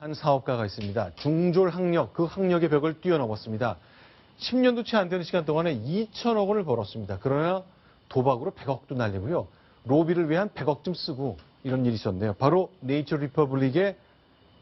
한 사업가가 있습니다. 중졸 학력, 그 학력의 벽을 뛰어넘었습니다. 10년도 채 안 되는 시간 동안에 2천억 원을 벌었습니다. 그러나 도박으로 100억도 날리고요. 로비를 위한 100억쯤 쓰고 이런 일이 있었네요. 바로 네이처 리퍼블릭의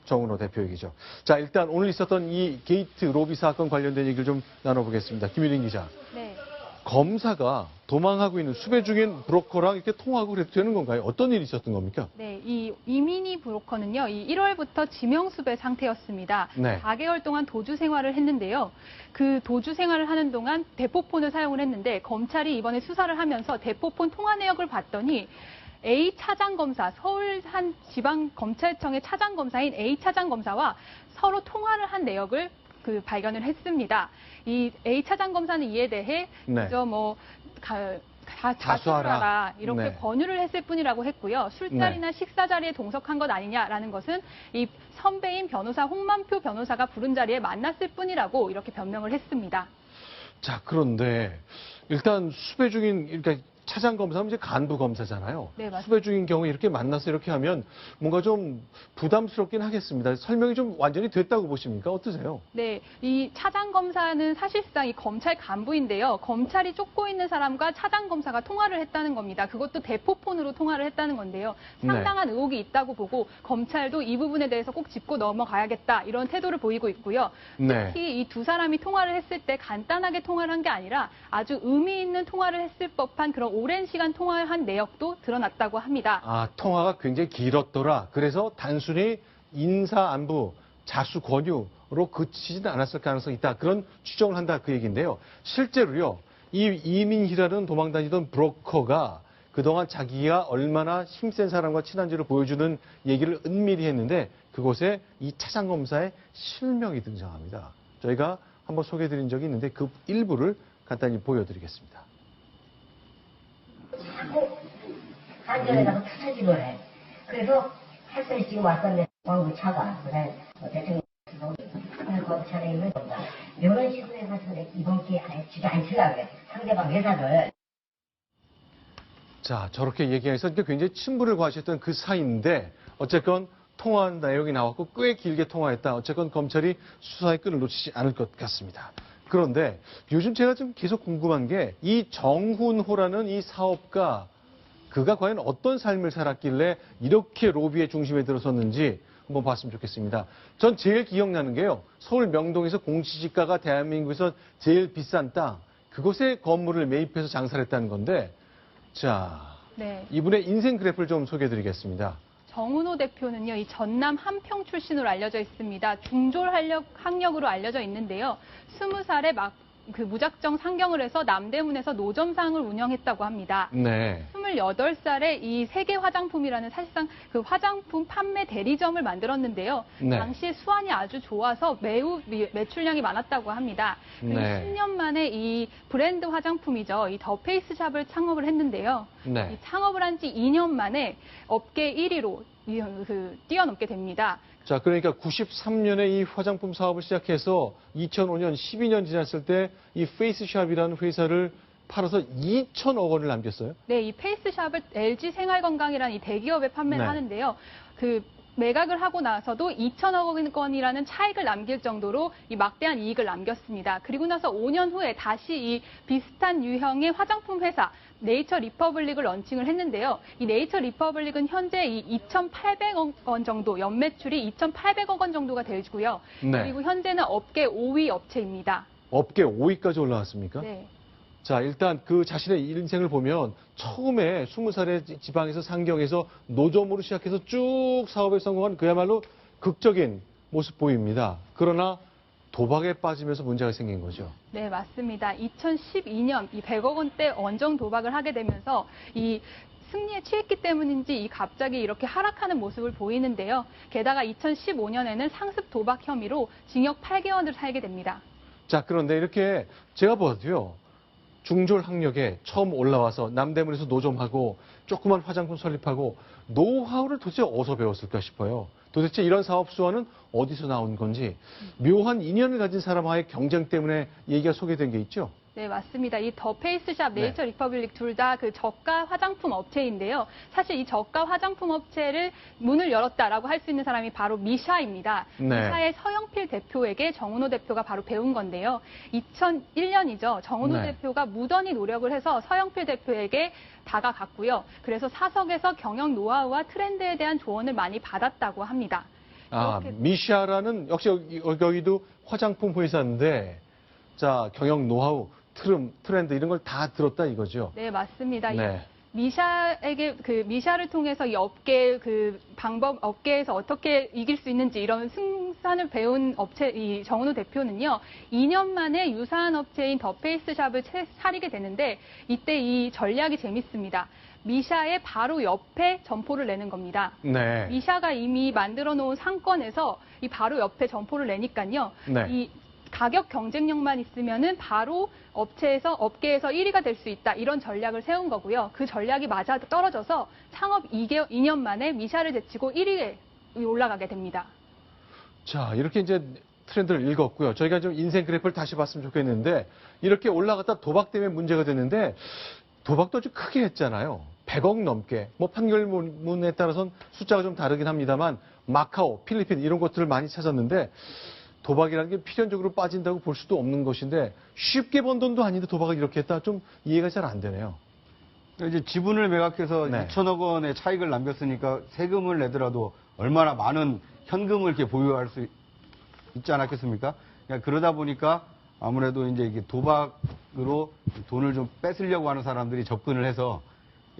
정은호 대표 얘기죠. 자, 일단 오늘 있었던 이 게이트 로비 사건 관련된 얘기를 좀 나눠보겠습니다. 김유린 기자. 네. 검사가 도망하고 있는 수배 중인 브로커랑 이렇게 통화하고 그래도 되는 건가요? 어떤 일이 있었던 겁니까? 네, 이 이민희 브로커는요, 이 1월부터 지명수배 상태였습니다. 네. 4개월 동안 도주 생활을 했는데요. 그 도주 생활을 하는 동안 대포폰을 사용을 했는데 검찰이 이번에 수사를 하면서 대포폰 통화 내역을 봤더니 A 차장검사, 서울 한 지방검찰청의 차장검사인 A 차장검사와 서로 통화를 한 내역을 발견을 했습니다. 이 A 차장검사는 이에 대해 네. 그저 자수하라 이렇게 네. 권유를 했을 뿐이라고 했고요. 술자리나 식사 자리에 동석한 것 아니냐라는 것은 이 선배인 변호사 홍만표 변호사가 부른 자리에 만났을 뿐이라고 이렇게 변명을 했습니다. 자, 그런데 일단 수배 중인 그러니까 차장 검사는 이제 간부 검사잖아요. 네, 맞습니다. 수배 중인 경우에 이렇게 만나서 이렇게 하면 뭔가 좀 부담스럽긴 하겠습니다. 설명이 좀 완전히 됐다고 보십니까? 어떠세요? 네, 이 차장 검사는 사실상 이 검찰 간부인데요. 검찰이 쫓고 있는 사람과 차장 검사가 통화를 했다는 겁니다. 그것도 대포폰으로 통화를 했다는 건데요. 상당한 의혹이 있다고 보고 검찰도 이 부분에 대해서 꼭 짚고 넘어가야겠다 이런 태도를 보이고 있고요. 네. 특히 이 두 사람이 통화를 했을 때 간단하게 통화를 한 게 아니라 아주 의미 있는 통화를 했을 법한 그런 오랜 시간 통화를 한 내역도 드러났다고 합니다. 아, 통화가 굉장히 길었더라. 그래서 단순히 인사 안부, 자수 권유로 그치지는 않았을 가능성이 있다. 그런 추정을 한다 그 얘기인데요. 실제로요. 이 이민희라는 도망다니던 브로커가 그동안 자기가 얼마나 힘센 사람과 친한지를 보여주는 얘기를 은밀히 했는데 그곳에 이 차장검사의 실명이 등장합니다. 저희가 한번 소개해드린 적이 있는데 그 일부를 간단히 보여드리겠습니다. 자꾸 한전에다가 투자지를 해. 그래서 햇살이 지금 왔었는데 광고차가 그다음에 대통령 거부차에 있는 건가. 이런 식으로 해가지고 이번 기회에 주저 앉히려고 그래. 상대방 회사를. 자, 저렇게 얘기해서 굉장히 친분을 과시했던 그 사이인데 어쨌건 통화한 내용이 나왔고 꽤 길게 통화했다. 어쨌건 검찰이 수사의 끈을 놓치지 않을 것 같습니다. 그런데 요즘 제가 좀 계속 궁금한 게 이 정훈호라는 이 사업가 그가 과연 어떤 삶을 살았길래 이렇게 로비의 중심에 들어섰는지 한번 봤으면 좋겠습니다. 전 제일 기억나는 게요. 서울 명동에서 공시지가가 대한민국에서 제일 비싼 땅 그곳에 건물을 매입해서 장사를 했다는 건데 자, 네. 이분의 인생 그래프를 좀 소개해드리겠습니다. 정은호 대표는요, 이 전남 함평 출신으로 알려져 있습니다. 중졸 학력으로 알려져 있는데요. 20살에 무작정 상경을 해서 남대문에서 노점상을 운영했다고 합니다. 네. 28살에 이 세계 화장품이라는 사실상 그 화장품 판매 대리점을 만들었는데요. 네. 당시 수완이 아주 좋아서 매우 매출량이 많았다고 합니다. 그리고 네. 10년 만에 이 브랜드 화장품이죠. 이 더 페이스 샵을 창업을 했는데요. 네. 이 창업을 한 지 2년 만에 업계 1위로 뛰어넘게 됩니다. 자, 그러니까 93년에 이 화장품 사업을 시작해서 2005년, 12년 지났을 때 이 페이스샵이라는 회사를 팔아서 2천억 원을 남겼어요. 네, 이 페이스샵을 LG 생활건강이라는 이 대기업에 판매를 네. 하는데요. 매각을 하고 나서도 2천억 원이라는 차익을 남길 정도로 이 막대한 이익을 남겼습니다. 그리고 나서 5년 후에 다시 이 비슷한 유형의 화장품 회사 네이처 리퍼블릭을 런칭을 했는데요. 이 네이처 리퍼블릭은 현재 이 2,800억 원 정도, 연매출이 2,800억 원 정도가 되고요. 네. 그리고 현재는 업계 5위 업체입니다. 업계 5위까지 올라왔습니까? 네. 자, 일단 그 자신의 인생을 보면 처음에 20살에 지방에서 상경해서 노점으로 시작해서 쭉 사업에 성공한 그야말로 극적인 모습 보입니다. 그러나 도박에 빠지면서 문제가 생긴 거죠. 네, 맞습니다. 2012년 이 100억 원대 원정 도박을 하게 되면서 이 승리에 취했기 때문인지 갑자기 이렇게 하락하는 모습을 보이는데요. 게다가 2015년에는 상습 도박 혐의로 징역 8개월을 살게 됩니다. 자, 그런데 이렇게 제가 봐도요. 중졸 학력에 처음 올라와서 남대문에서 노점하고 조그만 화장품 설립하고 노하우를 도대체 어디서 배웠을까 싶어요. 도대체 이런 사업 수완은 어디서 나온 건지 묘한 인연을 가진 사람과의 경쟁 때문에 얘기가 소개된 게 있죠. 네, 맞습니다. 이 더 페이스샵, 네. 네이처 리퍼블릭 둘 다 그 저가 화장품 업체인데요. 사실 이 저가 화장품 업체를 문을 열었다라고 할 수 있는 사람이 바로 미샤입니다. 네. 미샤의 서영필 대표에게 정은호 대표가 바로 배운 건데요. 2001년이죠. 정은호 네. 대표가 무던히 노력을 해서 서영필 대표에게 다가갔고요. 그래서 사석에서 경영 노하우와 트렌드에 대한 조언을 많이 받았다고 합니다. 아, 이렇게- 미샤라는 역시 여기도 화장품 회사인데, 자, 경영 노하우, 트렌드 이런 걸 다 들었다 이거죠. 네, 맞습니다. 이 네. 미샤를 통해서 이 업계 업계에서 어떻게 이길 수 있는지 이런 승산을 배운 업체, 이 정은호 대표는요, 2년 만에 유사한 업체인 더 페이스샵을 차리게 되는데, 이때 이 전략이 재밌습니다. 미샤의 바로 옆에 점포를 내는 겁니다. 네. 미샤가 이미 만들어 놓은 상권에서 이 바로 옆에 점포를 내니까요. 네. 이 가격 경쟁력만 있으면은 바로 업계에서 1위가 될 수 있다. 이런 전략을 세운 거고요. 그 전략이 맞아 떨어져서 창업 2년 만에 미샤를 제치고 1위에 올라가게 됩니다. 자, 이렇게 이제 트렌드를 읽었고요. 저희가 좀 인생 그래프를 다시 봤으면 좋겠는데, 이렇게 올라갔다 도박 때문에 문제가 됐는데, 도박도 아주 크게 했잖아요. 100억 넘게. 뭐 판결문에 따라서는 숫자가 좀 다르긴 합니다만, 마카오, 필리핀 이런 것들을 많이 찾았는데, 도박이라는 게 필연적으로 빠진다고 볼 수도 없는 것인데, 쉽게 번 돈도 아닌데 도박을 이렇게 했다? 좀 이해가 잘 안 되네요. 이제 지분을 매각해서 네. 2천억 원의 차익을 남겼으니까 세금을 내더라도 얼마나 많은 현금을 이렇게 보유할 수 있지 않았겠습니까? 그러니까 그러다 보니까 아무래도 이제 이게 도박으로 돈을 좀 뺏으려고 하는 사람들이 접근을 해서,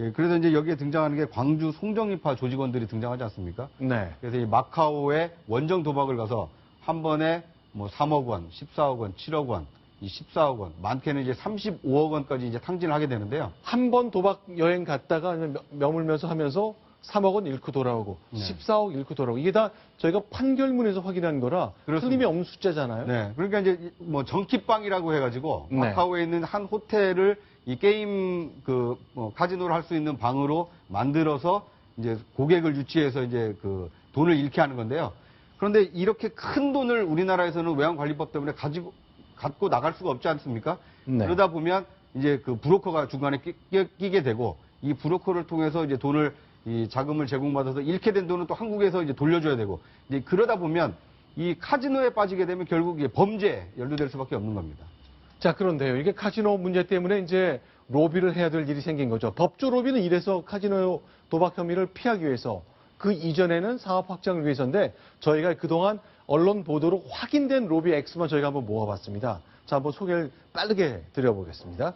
예, 그래서 이제 여기에 등장하는 게 광주 송정리파 조직원들이 등장하지 않습니까? 네. 그래서 이 마카오에 원정 도박을 가서 한 번에 뭐 3억 원, 14억 원, 7억 원, 이 14억 원, 많게는 이제 35억 원까지 이제 탕진을 하게 되는데요. 한 번 도박 여행 갔다가 아니면 머물면서 하면서 3억 원 잃고 돌아오고, 네. 14억 잃고 돌아오고. 이게 다 저희가 판결문에서 확인한 거라 그렇습니다. 틀림이 없는 숫자잖아요. 네. 그러니까 이제 뭐 정키빵이라고 해가지고 네. 마카오에 있는 한 호텔을 이 게임 카지노를 할 수 있는 방으로 만들어서 이제 고객을 유치해서 이제 그 돈을 잃게 하는 건데요. 그런데 이렇게 큰 돈을 우리나라에서는 외환관리법 때문에 갖고 나갈 수가 없지 않습니까? 네. 그러다 보면 이제 그 브로커가 중간에 끼게 되고, 이 브로커를 통해서 이제 이 자금을 제공받아서 잃게 된 돈은 또 한국에서 이제 돌려줘야 되고, 이제 그러다 보면 이 카지노에 빠지게 되면 결국 이게 범죄에 연루될 수밖에 없는 겁니다. 자, 그런데요. 이게 카지노 문제 때문에 이제 로비를 해야 될 일이 생긴 거죠. 법조 로비는 이래서 카지노 도박 혐의를 피하기 위해서, 그 이전에는 사업 확장을 위해서인데, 저희가 그동안 언론 보도로 확인된 로비 액수만 저희가 한번 모아봤습니다. 자, 한번 소개를 빠르게 드려보겠습니다.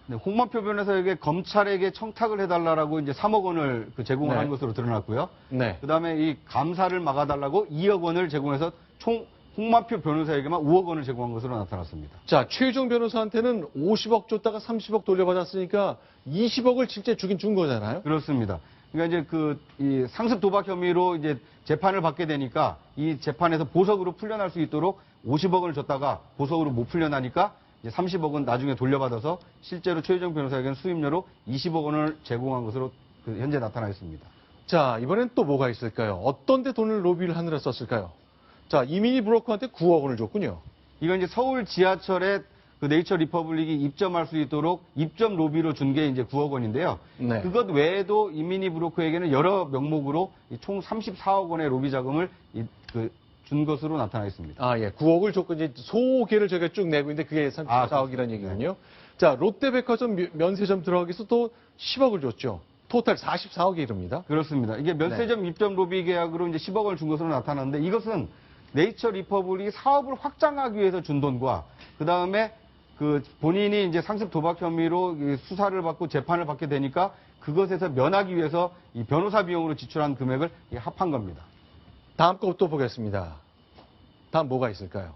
네, 홍만표 변호사에게 검찰에게 청탁을 해달라고 이제 3억 원을 제공을 네. 한 것으로 드러났고요. 네. 그 다음에 이 감사를 막아달라고 2억 원을 제공해서 총 홍만표 변호사에게만 5억 원을 제공한 것으로 나타났습니다. 자, 최종 변호사한테는 50억 줬다가 30억 돌려받았으니까 20억을 실제 주긴 준 거잖아요. 그렇습니다. 그러니까 이제 이 상습 도박 혐의로 이제 재판을 받게 되니까 이 재판에서 보석으로 풀려날 수 있도록 50억 원을 줬다가 보석으로 못 풀려나니까 이제 30억은 나중에 돌려받아서 실제로 최유정 변호사에게는 수임료로 20억 원을 제공한 것으로 현재 나타나 있습니다. 자, 이번엔 또 뭐가 있을까요? 어떤 데 돈을 로비를 하느라 썼을까요? 자, 이민희 브로커한테 9억 원을 줬군요. 이건 이제 서울 지하철에 그 네이처 리퍼블릭이 입점할 수 있도록 입점 로비로 준 게 이제 9억 원인데요. 네. 그것 외에도 이민희 브로커에게는 여러 명목으로 총 34억 원의 로비 자금을 준 것으로 나타나 있습니다. 아, 예. 9억을 줬고, 이제 소개를 저희가 쭉 내고 있는데 그게 34억이라는 얘기군요. 자, 롯데백화점 면세점 들어가기 위해서 또 10억을 줬죠. 토탈 44억에 이릅니다. 그렇습니다. 이게 면세점 네. 입점 로비 계약으로 이제 10억 원을 준 것으로 나타났는데, 이것은 네이처 리퍼블릭이 사업을 확장하기 위해서 준 돈과, 그 다음에 본인이 이제 상습 도박 혐의로 수사를 받고 재판을 받게 되니까 그것에서 면하기 위해서 이 변호사 비용으로 지출한 금액을 합한 겁니다. 다음 것도 보겠습니다. 다음 뭐가 있을까요?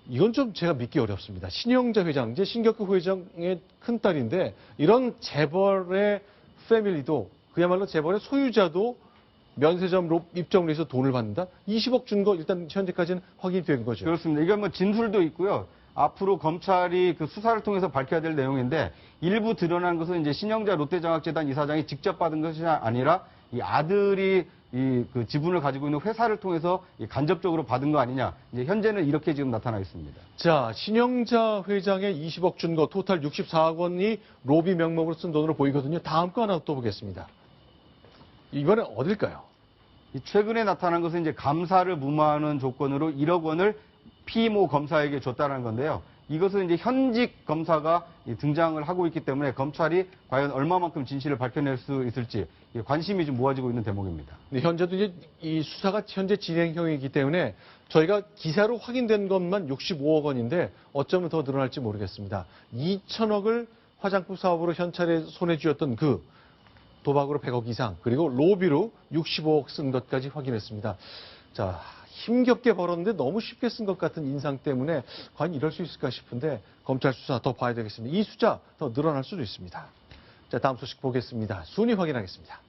이건 좀 제가 믿기 어렵습니다. 신영자 회장, 이제 신격구 회장의 큰딸인데, 이런 재벌의 패밀리도, 그야말로 재벌의 소유자도 면세점 입점을 해서 돈을 받는다? 20억 준 거 일단 현재까지는 확인이 된 거죠. 그렇습니다. 이건 뭐 진술도 있고요. 앞으로 검찰이 그 수사를 통해서 밝혀야 될 내용인데, 일부 드러난 것은 이제 신영자 롯데장학재단 이사장이 직접 받은 것이 아니라 이 아들이 그 지분을 가지고 있는 회사를 통해서 간접적으로 받은 거 아니냐. 이제 현재는 이렇게 지금 나타나 있습니다. 자, 신영자 회장의 20억 준 거, 토탈 64억 원이 로비 명목으로 쓴 돈으로 보이거든요. 다음 거 하나 또 보겠습니다. 이번엔 어딜까요? 최근에 나타난 것은 이제 감사를 무마하는 조건으로 1억 원을 피모 검사에게 줬다는 건데요. 이것은 이제 현직 검사가 등장을 하고 있기 때문에 검찰이 과연 얼마만큼 진실을 밝혀낼 수 있을지 관심이 좀 모아지고 있는 대목입니다. 네, 현재도 이제 이 수사가 현재 진행형이기 때문에 저희가 기사로 확인된 것만 65억 원인데 어쩌면 더 늘어날지 모르겠습니다. 2천억을 화장품 사업으로 현찰에 손에 쥐었던 그 도박으로 100억 이상 그리고 로비로 65억 쓴 것까지 확인했습니다. 자, 힘겹게 벌었는데 너무 쉽게 쓴 것 같은 인상 때문에 과연 이럴 수 있을까 싶은데 검찰 수사 더 봐야 되겠습니다. 이 숫자 더 늘어날 수도 있습니다. 자, 다음 소식 보겠습니다. 순위 확인하겠습니다.